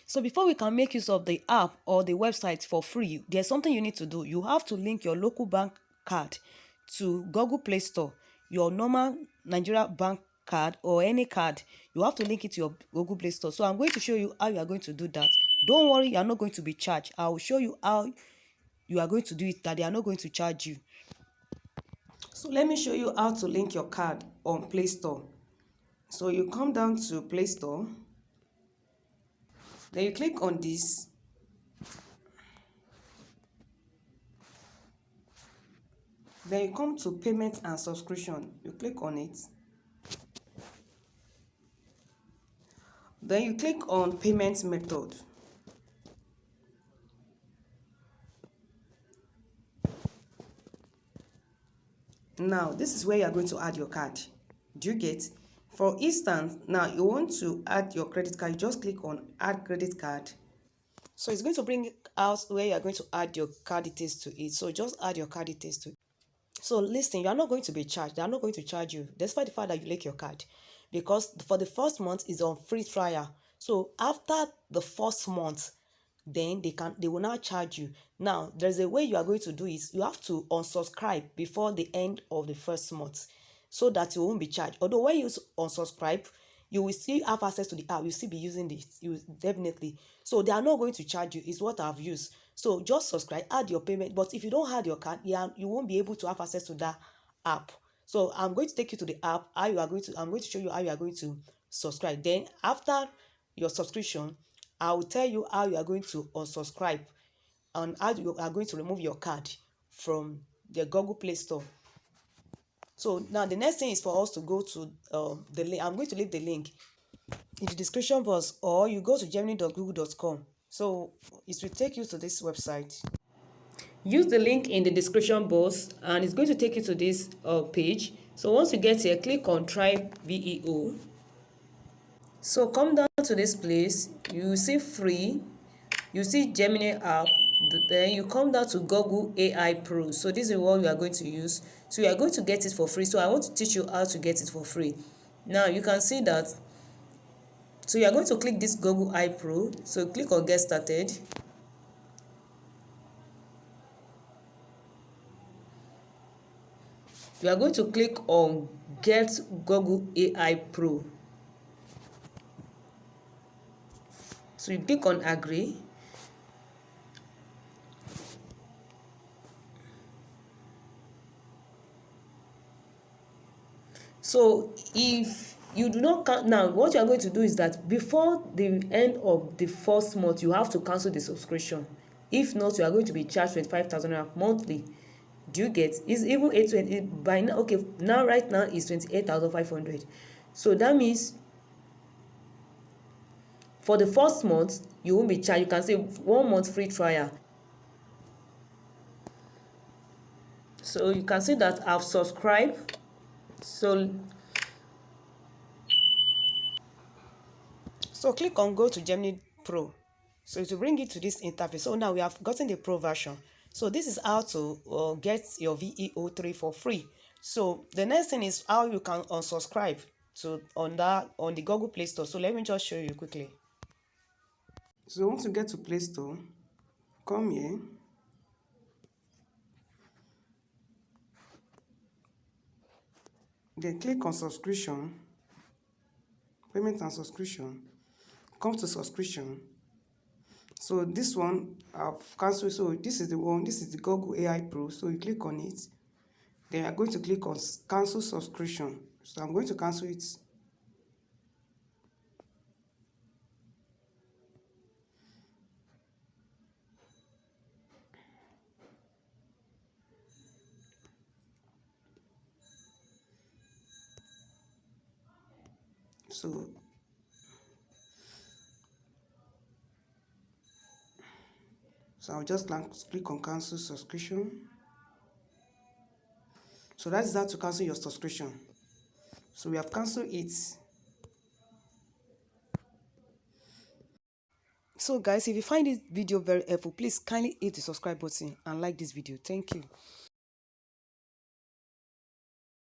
So before we can make use of the app or the website for free, there's something you need to do. You have to link your local bank card to Google Play Store. Your normal Nigeria bank card or any card, you have to link it to your Google Play Store. So I'm going to show you how you are going to do that. Don't worry, you are not going to be charged. I will show you how you are going to do it, that they are not going to charge you. So let me show you how to link your card on Play Store. So you come down to Play Store. Then you click on this. Then you come to payment and subscription. You click on it. Then you click on payment method. Now, this is where you are going to add your card. Do you get? For instance, now you want to add your credit card, you just click on add credit card. So it's going to bring out where you are going to add your card details to it. So just add your card details to it. So listen, you are not going to be charged. They are not going to charge you, despite the fact that you link your card. Because for the first month is on free trial. So after the first month, then they will now charge you. Now, there's a way you are going to do is you have to unsubscribe before the end of the first month so that you won't be charged. Although when you unsubscribe, you will still have access to the app. You'll still be using it. You definitely. So they are not going to charge you. Is what I've used. So just subscribe, add your payment. But if you don't have your card, you won't be able to have access to that app. So I'm going to take you to the app. I'm going to show you how you are going to subscribe. Then after your subscription, I will tell you how you are going to unsubscribe and how you are going to remove your card from the Google Play Store. So now the next thing is for us to go to the link. I'm going to leave the link in the description box, or you go to germany.google.com. So it will take you to this website. Use the link in the description box and it's going to take you to this page. So once you get here, click on try VEO. So come down to this place, you see free, you see Gemini app, then you come down to Google AI Pro. So this is what you are going to use. So you are going to get it for free. So I want to teach you how to get it for free. Now you can see that. So you are going to click this Google AI Pro. So click on get started. You are going to click on get Google AI Pro. So you click on agree. So if you do not count now, what you are going to do is that before the end of the first month, you have to cancel the subscription. If not, you are going to be charged 25,000 monthly. Do you get? It's even 820 by now. Okay, now right now is 28,500. So that means for the first month you won't be charged. You can say 1 month free trial. So you can see that I've subscribed. So click on go to Gemini Pro. So it will bring you to this interface. So now we have gotten the Pro version. So this is how to get your VEO3 for free. So the next thing is how you can unsubscribe to on the Google Play Store. So let me just show you quickly. So once you get to Play Store, come here. Then click on subscription, payment and subscription. Come to subscription. So this one I've cancelled. So this is the one, this is the Google AI Pro. So you click on it. Then you're going to click on cancel subscription. So I'm going to cancel it. So I'll just click on cancel subscription. So that is how to cancel your subscription. So we have cancelled it. So guys, if you find this video very helpful, please kindly hit the subscribe button and like this video. Thank you.